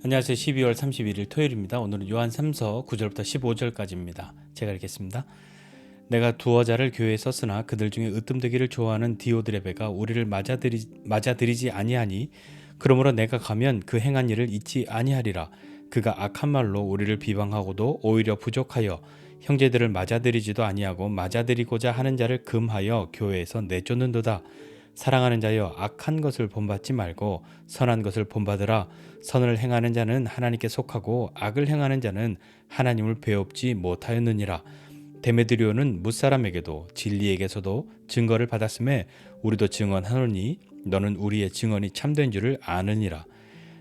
안녕하세요. 12월 31일 토요일입니다. 오늘은 요한 3서 9절부터 15절까지입니다. 제가 읽겠습니다. 내가 두어 자를 교회에 썼으나 그들 중에 으뜸되기를 좋아하는 디오드레베가 우리를 맞아들이지 아니하니 그러므로 내가 가면 그 행한 일을 잊지 아니하리라. 그가 악한 말로 우리를 비방하고도 오히려 부족하여 형제들을 맞아들이지도 아니하고 맞아들이고자 하는 자를 금하여 교회에서 내쫓는도다. 사랑하는 자여, 악한 것을 본받지 말고 선한 것을 본받으라. 선을 행하는 자는 하나님께 속하고 악을 행하는 자는 하나님을 배웁지 못하였느니라. 데메드리오는 뭇사람에게도 진리에게서도 증거를 받았음에 우리도 증언하노니 너는 우리의 증언이 참된 줄을 아느니라.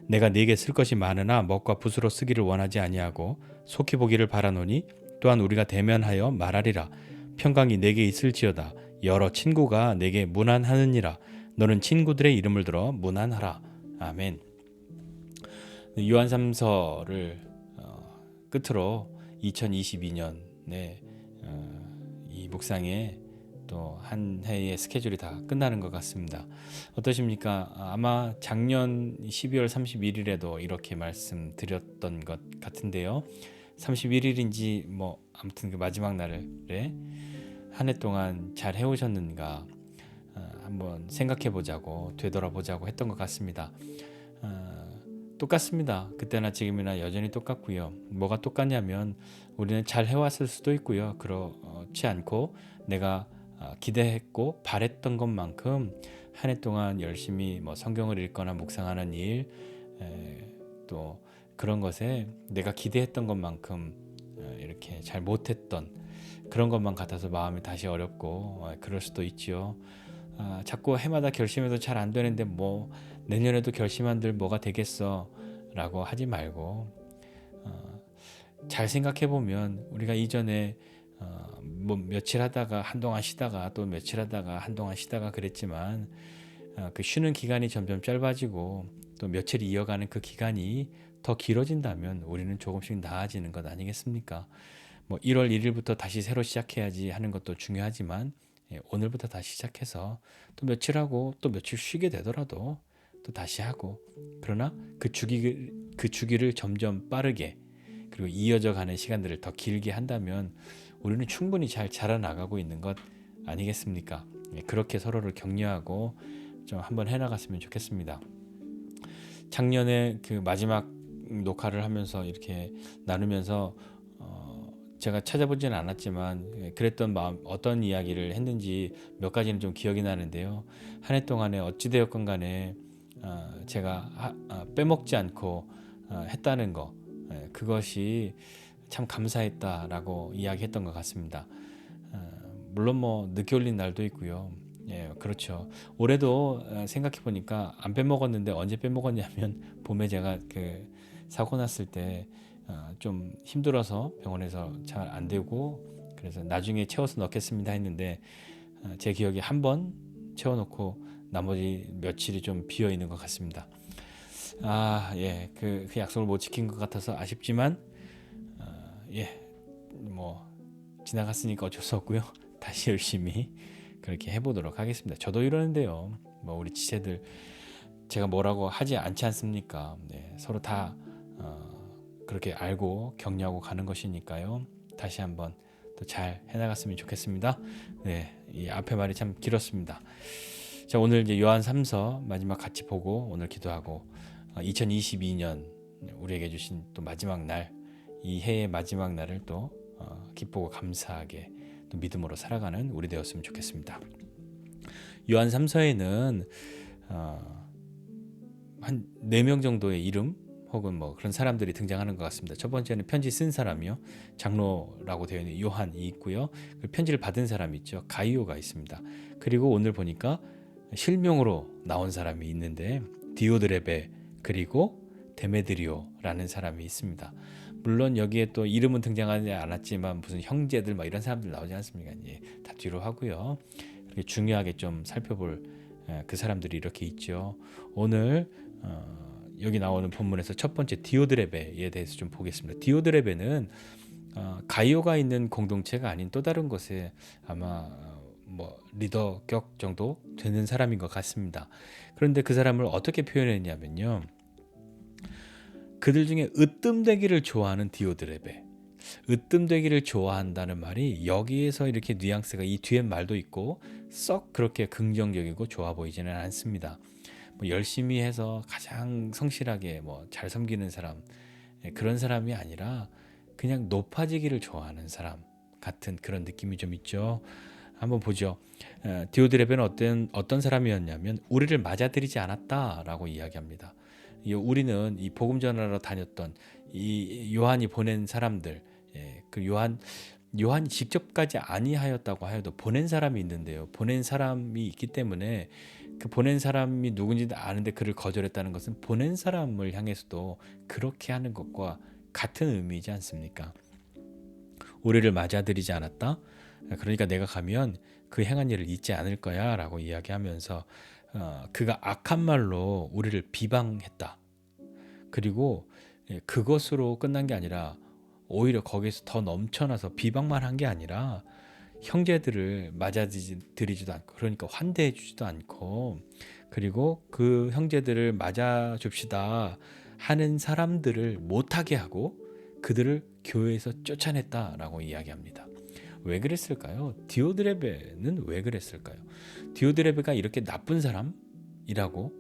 내가 네게 쓸 것이 많으나 먹과 붓으로 쓰기를 원하지 아니하고 속히 보기를 바라노니 또한 우리가 대면하여 말하리라. 평강이 내게 있을지어다. 여러 친구가 내게 문안하느니라. 너는 친구들의 이름을 들어 문안하라. 아멘. 요한 3서를 끝으로 2022년에 이 묵상에 또 한 해의 스케줄이 다 끝나는 것 같습니다. 어떠십니까? 아마 작년 12월 31일에도 이렇게 말씀드렸던 것 같은데요. 31일인지 뭐 아무튼 그 마지막 날에 한 해 동안 잘 해오셨는가 한번 생각해 보자고 되돌아보자고 했던 것 같습니다. 똑같습니다. 그때나 지금이나 여전히 똑같고요. 뭐가 똑같냐면 우리는 잘 해왔을 수도 있고요. 그렇지 않고 내가 기대했고 바랬던 것만큼 한 해 동안 열심히 뭐 성경을 읽거나 묵상하는 일, 또 그런 것에 내가 기대했던 것만큼 이렇게 잘 못했던 그런 것만 같아서 마음이 다시 어렵고 그럴 수도 있지요. 자꾸 해마다 결심해도 잘 안 되는데 뭐 내년에도 결심한들 뭐가 되겠어 라고 하지 말고 잘 생각해 보면 우리가 이전에 뭐 며칠 하다가 한동안 쉬다가 또 며칠 하다가 한동안 쉬다가 그랬지만 그 쉬는 기간이 점점 짧아지고 또 며칠 이어가는 그 기간이 더 길어진다면 우리는 조금씩 나아지는 것 아니겠습니까? 뭐 1월 1일부터 다시 새로 시작해야지 하는 것도 중요하지만 오늘부터 다시 시작해서 또 며칠 하고 또 며칠 쉬게 되더라도 또 다시 하고 그러나 그 주기를 점점 빠르게 그리고 이어져 가는 시간들을 더 길게 한다면 우리는 충분히 잘 자라나가고 있는 것 아니겠습니까? 그렇게 서로를 격려하고 좀 한번 해나갔으면 좋겠습니다. 작년에 그 마지막 녹화를 하면서 이렇게 나누면서 제가 찾아보지는 않았지만 그랬던 마음 어떤 이야기를 했는지 몇 가지는 좀 기억이 나는데요. 한 해 동안에 어찌되었건 간에 제가 빼먹지 않고 했다는 거 그것이 참 감사했다라고 이야기했던 것 같습니다. 물론 뭐 늦게 올린 날도 있고요. 예, 그렇죠. 올해도 생각해 보니까 안 빼먹었는데 언제 빼먹었냐면 봄에 제가 그 사고 났을 때 좀 힘들어서 병원에서 잘 안 되고 그래서 나중에 채워서 넣겠습니다 했는데 제 기억에 한 번 채워놓고 나머지 며칠이 좀 비어 있는 것 같습니다. 예, 그 약속을 못 지킨 것 같아서 아쉽지만 예, 뭐 지나갔으니까 어쩔 수 없고요. 다시 열심히 그렇게 해보도록 하겠습니다. 저도 이러는데요. 뭐 우리 지체들 제가 뭐라고 하지 않지 않습니까? 네, 서로 다 그렇게 알고 격려하고 가는 것이니까요. 다시 한번 또 잘 해나갔으면 좋겠습니다. 네, 이 앞에 말이 참 길었습니다. 자, 오늘 이제 요한 3서 마지막 같이 보고 오늘 기도하고 2022년 우리에게 주신 또 마지막 날, 이 해의 마지막 날을 또 기쁘고 감사하게 또 믿음으로 살아가는 우리 되었으면 좋겠습니다. 요한 3서에는 한 4명 정도의 이름 혹은 뭐 그런 사람들이 등장하는 것 같습니다. 첫 번째는 편지 쓴 사람이요. 장로라고 되어 있는 요한이 있고요. 그 편지를 받은 사람이 있죠. 가이오가 있습니다. 그리고 오늘 보니까 실명으로 나온 사람이 있는데 디오드레베 그리고 데메드리오라는 사람이 있습니다. 물론 여기에 또 이름은 등장하지 않았지만 무슨 형제들 막 이런 사람들 나오지 않습니까? 예, 다 뒤로 하고요. 그렇게 중요하게 좀 살펴볼 그 사람들이 이렇게 있죠. 오늘 여기 나오는 본문에서 첫 번째 디오드레베에 대해서 좀 보겠습니다. 디오드레베는 가이오가 있는 공동체가 아닌 또 다른 곳에 아마 뭐 리더격 정도 되는 사람인 것 같습니다. 그런데 그 사람을 어떻게 표현했냐면요. 그들 중에 으뜸되기를 좋아하는 디오드레베. 으뜸되기를 좋아한다는 말이 여기에서 이렇게 뉘앙스가 이 뒤에 말도 있고 썩 그렇게 긍정적이고 좋아 보이지는 않습니다. 뭐 열심히 해서 가장 성실하게 뭐 잘 섬기는 사람, 그런 사람이 아니라 그냥 높아지기를 좋아하는 사람 같은 그런 느낌이 좀 있죠. 한번 보죠. 디오드레베는 어떤 사람이었냐면 우리를 맞아들이지 않았다라고 이야기합니다. 우리는 이 복음 전하러 다녔던 이 요한이 보낸 사람들, 그 요한이 직접까지 아니하였다고 하여도 보낸 사람이 있는데요. 보낸 사람이 있기 때문에 그 보낸 사람이 누군지도 아는데 그를 거절했다는 것은 보낸 사람을 향해서도 그렇게 하는 것과 같은 의미이지 않습니까? 우리를 맞아들이지 않았다. 그러니까 내가 가면 그 행한 일을 잊지 않을 거야 라고 이야기하면서 그가 악한 말로 우리를 비방했다. 그리고 그것으로 끝난 게 아니라 오히려 거기서 더 넘쳐나서 비방만 한 게 아니라 형제들을 맞아들이지도 않고, 그러니까 환대해 주지도 않고, 그리고 그 형제들을 맞아 줍시다 하는 사람들을 못하게 하고 그들을 교회에서 쫓아냈다라고 이야기합니다. 왜 그랬을까요? 디오드레베는 왜 그랬을까요? 디오드레베가 이렇게 나쁜 사람이라고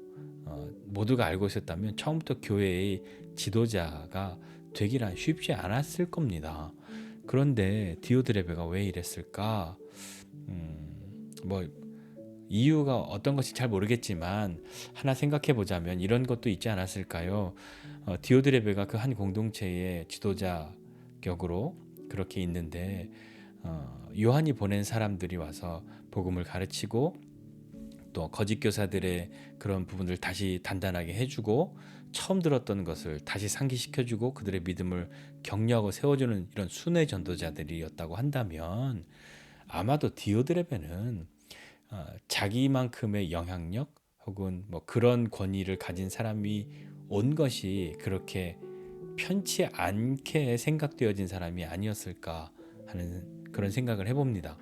모두가 알고 있었다면 처음부터 교회의 지도자가 되기란 쉽지 않았을 겁니다. 그런데 디오드레베가 왜 이랬을까? 뭐 이유가 어떤 것이 잘 모르겠지만 하나 생각해 보자면 이런 것도 있지 않았을까요? 디오드레베가 그 한 공동체의 지도자 격으로 그렇게 있는데 요한이 보낸 사람들이 와서 복음을 가르치고 또 거짓 교사들의 그런 부분을 다시 단단하게 해주고 처음 들었던 것을 다시 상기시켜주고 그들의 믿음을 격려하고 세워주는 이런 순회 전도자들이었다고 한다면 아마도 디오드레베는 자기만큼의 영향력 혹은 뭐 그런 권위를 가진 사람이 온 것이 그렇게 편치 않게 생각되어진 사람이 아니었을까 하는 그런 생각을 해봅니다.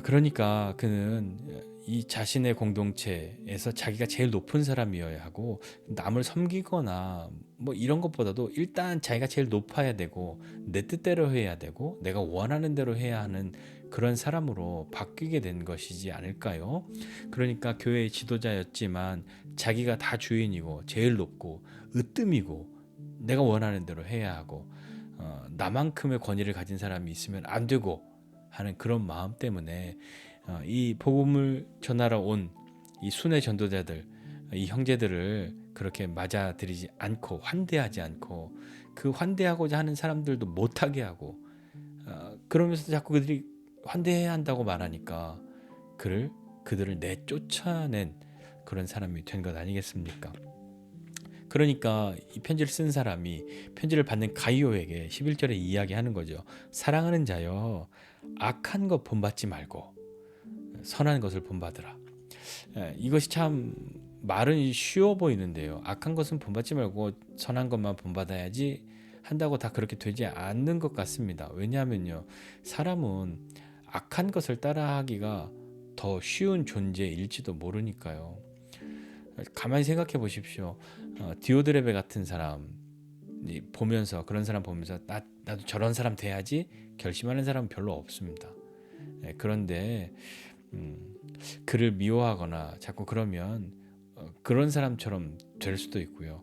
그러니까 그는 이 자신의 공동체에서 자기가 제일 높은 사람이어야 하고 남을 섬기거나 뭐 이런 것보다도 일단 자기가 제일 높아야 되고 내 뜻대로 해야 되고 내가 원하는 대로 해야 하는 그런 사람으로 바뀌게 된 것이지 않을까요? 그러니까 교회의 지도자였지만 자기가 다 주인이고 제일 높고 으뜸이고 내가 원하는 대로 해야 하고 나만큼의 권위를 가진 사람이 있으면 안 되고 하는 그런 마음 때문에 이 복음을 전하러 온 이 순회 전도자들, 이 형제들을 그렇게 맞아들이지 않고 환대하지 않고 그 환대하고자 하는 사람들도 못하게 하고 그러면서 자꾸 그들이 환대해야 한다고 말하니까 그들을 내쫓아낸 그런 사람이 된 것 아니겠습니까? 그러니까 이 편지를 쓴 사람이 편지를 받는 가이오에게 11절에 이야기하는 거죠. 사랑하는 자여, 악한 것 본받지 말고 선한 것을 본받으라. 이것이 참 말은 쉬워 보이는데요. 악한 것은 본받지 말고 선한 것만 본받아야지 한다고 다 그렇게 되지 않는 것 같습니다. 왜냐하면요, 사람은 악한 것을 따라하기가 더 쉬운 존재일지도 모르니까요. 가만히 생각해 보십시오. 디오드레베 같은 사람 보면서 그런 사람 보면서 나도 저런 사람 돼야지 결심하는 사람은 별로 없습니다. 그런데 그를 미워하거나 자꾸 그러면 그런 사람처럼 될 수도 있고요.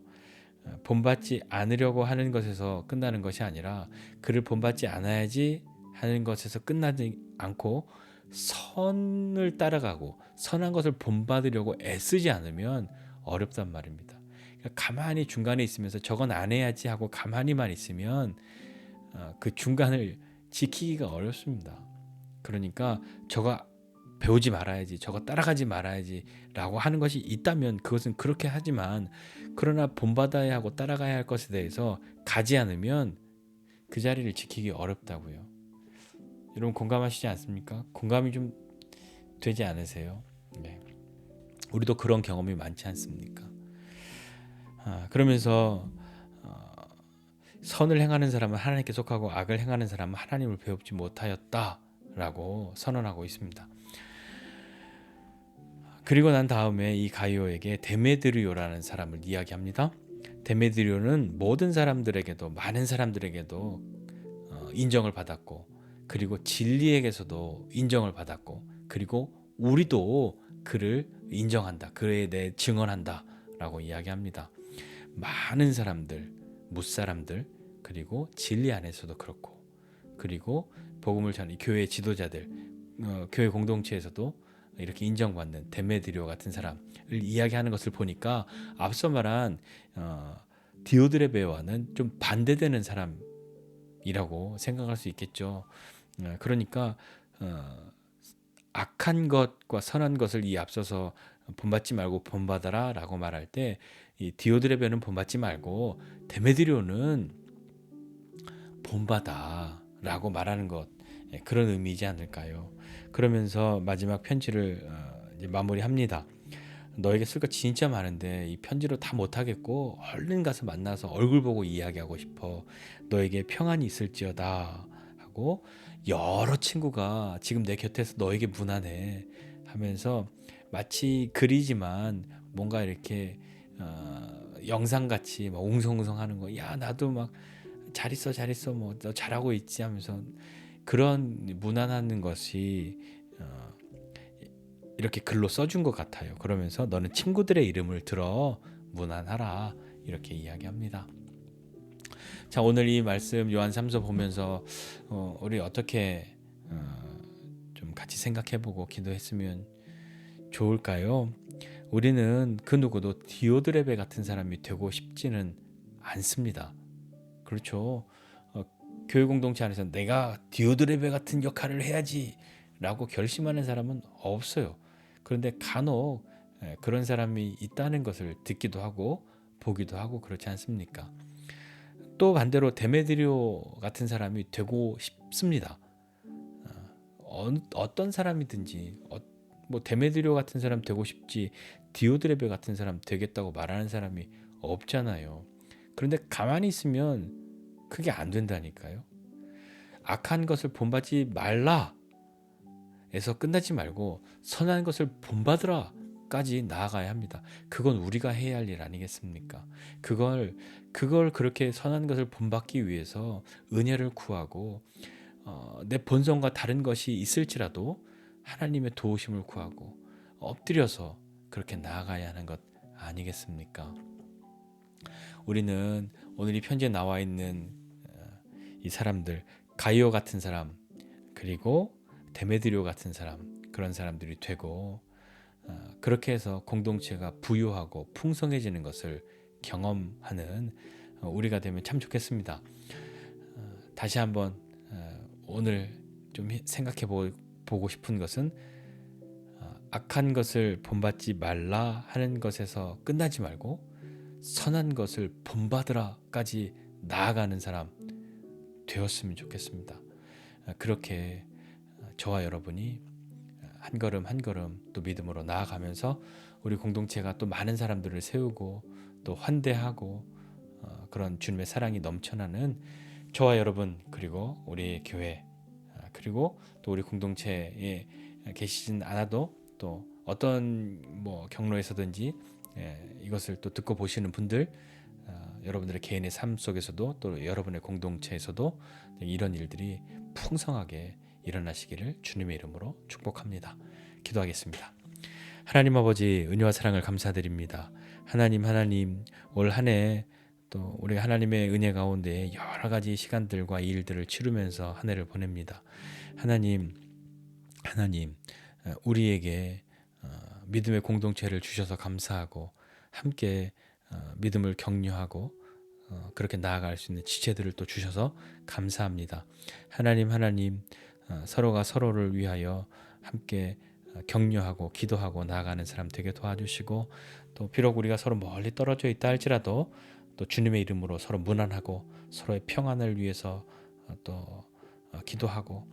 본받지 않으려고 하는 것에서 끝나는 것이 아니라 그를 본받지 않아야지 하는 것에서 끝나지 않고 선을 따라가고 선한 것을 본받으려고 애쓰지 않으면 어렵단 말입니다. 그러니까 가만히 중간에 있으면서 저건 안 해야지 하고 가만히만 있으면 그 중간을 지키기가 어렵습니다. 그러니까 저거 배우지 말아야지, 저거 따라가지 말아야지 라고 하는 것이 있다면 그것은 그렇게 하지만 그러나 본받아야 하고 따라가야 할 것에 대해서 가지 않으면 그 자리를 지키기 어렵다고요. 여러분 공감하시지 않습니까? 공감이 좀 되지 않으세요? 네. 우리도 그런 경험이 많지 않습니까? 그러면서 선을 행하는 사람은 하나님께 속하고 악을 행하는 사람은 하나님을 배우지 못하였다라고 선언하고 있습니다. 그리고 난 다음에 이 가이오에게 데메드리오라는 사람을 이야기합니다. 데메드리오는 모든 사람들에게도 많은 사람들에게도 인정을 받았고 그리고 진리에게서도 인정을 받았고 그리고 우리도 그를 인정한다. 그에 대해 증언한다 라고 이야기합니다. 많은 사람들, 무사람들 그리고 진리 안에서도 그렇고 그리고 복음을 전하는 교회 지도자들, 교회 공동체에서도 이렇게 인정받는 데메드리오 같은 사람을 이야기하는 것을 보니까 앞서 말한 디오드레베와는 좀 반대되는 사람이라고 생각할 수 있겠죠. 그러니까 악한 것과 선한 것을 이 앞서서 본받지 말고 본받아라 라고 말할 때 이 디오드레베는 본받지 말고 데메드리오는 본받아 라고 말하는 것, 그런 의미이지 않을까요? 그러면서 마지막 편지를 이제 마무리합니다. 너에게 쓸 거 진짜 많은데 이 편지로 다 못하겠고 얼른 가서 만나서 얼굴 보고 이야기하고 싶어. 너에게 평안이 있을지어다 하고 여러 친구가 지금 내 곁에서 너에게 무난해 하면서 마치 글이지만 뭔가 이렇게 영상같이 막 웅성웅성하는 거. 야 나도 막 잘 있어 뭐 너 잘하고 있지 하면서 그런 무난한 것이 이렇게 글로 써준 것 같아요. 그러면서 너는 친구들의 이름을 들어 무난하라 이렇게 이야기합니다. 자, 오늘 이 말씀 요한 3서 보면서 우리 어떻게 좀 같이 생각해보고 기도했으면 좋을까요? 우리는 그 누구도 디오드레베 같은 사람이 되고 싶지는 않습니다. 그렇죠. 교회 공동체 안에서 내가 디오드레베 같은 역할을 해야지 라고 결심하는 사람은 없어요. 그런데 간혹 그런 사람이 있다는 것을 듣기도 하고 보기도 하고 그렇지 않습니까? 또 반대로 데메드리오 같은 사람이 되고 싶습니다. 어떤 사람이든지 뭐 데메드리오 같은 사람 되고 싶지 디오드레베 같은 사람 되겠다고 말하는 사람이 없잖아요. 그런데 가만히 있으면 그게 안 된다니까요. 악한 것을 본받지 말라 에서 끝나지 말고 선한 것을 본받으라까지 나아가야 합니다. 그건 우리가 해야 할 일 아니겠습니까? 그걸 그렇게 선한 것을 본받기 위해서 은혜를 구하고 내 본성과 다른 것이 있을지라도 하나님의 도우심을 구하고 엎드려서 그렇게 나아가야 하는 것 아니겠습니까? 우리는 오늘 이 편지에 나와 있는 이 사람들, 가이오 같은 사람, 그리고 데메드리오 같은 사람, 그런 사람들이 되고 그렇게 해서 공동체가 부유하고 풍성해지는 것을 경험하는 우리가 되면 참 좋겠습니다. 다시 한번 오늘 좀 생각해 보고 싶은 것은 악한 것을 본받지 말라 하는 것에서 끝나지 말고 선한 것을 본받으라까지 나아가는 사람 되었으면 좋겠습니다. 그렇게 저와 여러분이 한 걸음 한 걸음 또 믿음으로 나아가면서 우리 공동체가 또 많은 사람들을 세우고 또 환대하고 그런 주님의 사랑이 넘쳐나는 저와 여러분 그리고 우리 교회 그리고 또 우리 공동체에 계시진 않아도 또 어떤 뭐 경로에서든지 이것을 또 듣고 보시는 분들 여러분들의 개인의 삶 속에서도 또 여러분의 공동체에서도 이런 일들이 풍성하게 일어나시기를 주님의 이름으로 축복합니다. 기도하겠습니다. 하나님 아버지 은혜와 사랑을 감사드립니다. 하나님 올 한 해 또 우리 하나님의 은혜 가운데 여러 가지 시간들과 일들을 치르면서 한 해를 보냅니다. 하나님 우리에게 믿음의 공동체를 주셔서 감사하고 함께 믿음을 격려하고 그렇게 나아갈 수 있는 지체들을 또 주셔서 감사합니다. 하나님 서로가 서로를 위하여 함께 격려하고 기도하고 나아가는 사람 되게 도와주시고 또 비록 우리가 서로 멀리 떨어져 있다 할지라도 또 주님의 이름으로 서로 무난하고 서로의 평안을 위해서 또 기도하고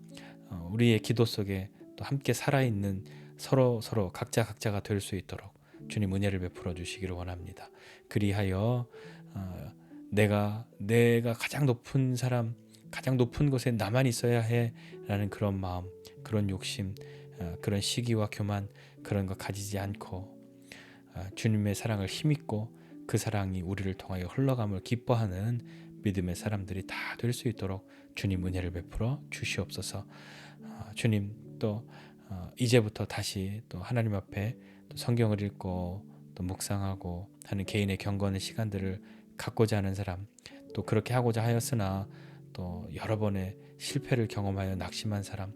우리의 기도 속에 또 함께 살아있는 서로 각자가 될 수 있도록 주님 은혜를 베풀어 주시기를 원합니다. 그리하여 내가 가장 높은 사람, 가장 높은 곳에 나만 있어야 해라는 그런 마음, 그런 욕심 그런 시기와 교만 그런 거 가지지 않고 주님의 사랑을 힘입고 그 사랑이 우리를 통하여 흘러감을 기뻐하는 믿음의 사람들이 다 될 수 있도록 주님 은혜를 베풀어 주시옵소서. 주님 또 이제부터 다시 또 하나님 앞에 또 성경을 읽고 또 묵상하고 하는 개인의 경건의 시간들을 갖고자 하는 사람, 또 그렇게 하고자 하였으나 또 여러 번의 실패를 경험하여 낙심한 사람,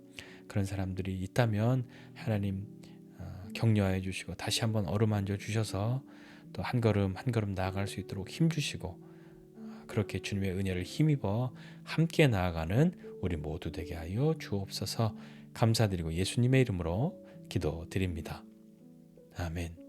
그런 사람들이 있다면 하나님 격려해 주시고 다시 한번 어루만져 주셔서 또 한 걸음 한 걸음 나아갈 수 있도록 힘 주시고, 그렇게 주님의 은혜를 힘입어 함께 나아가는 우리 모두 되게 하여 주옵소서. 감사드리고 예수님의 이름으로 기도드립니다. 아멘.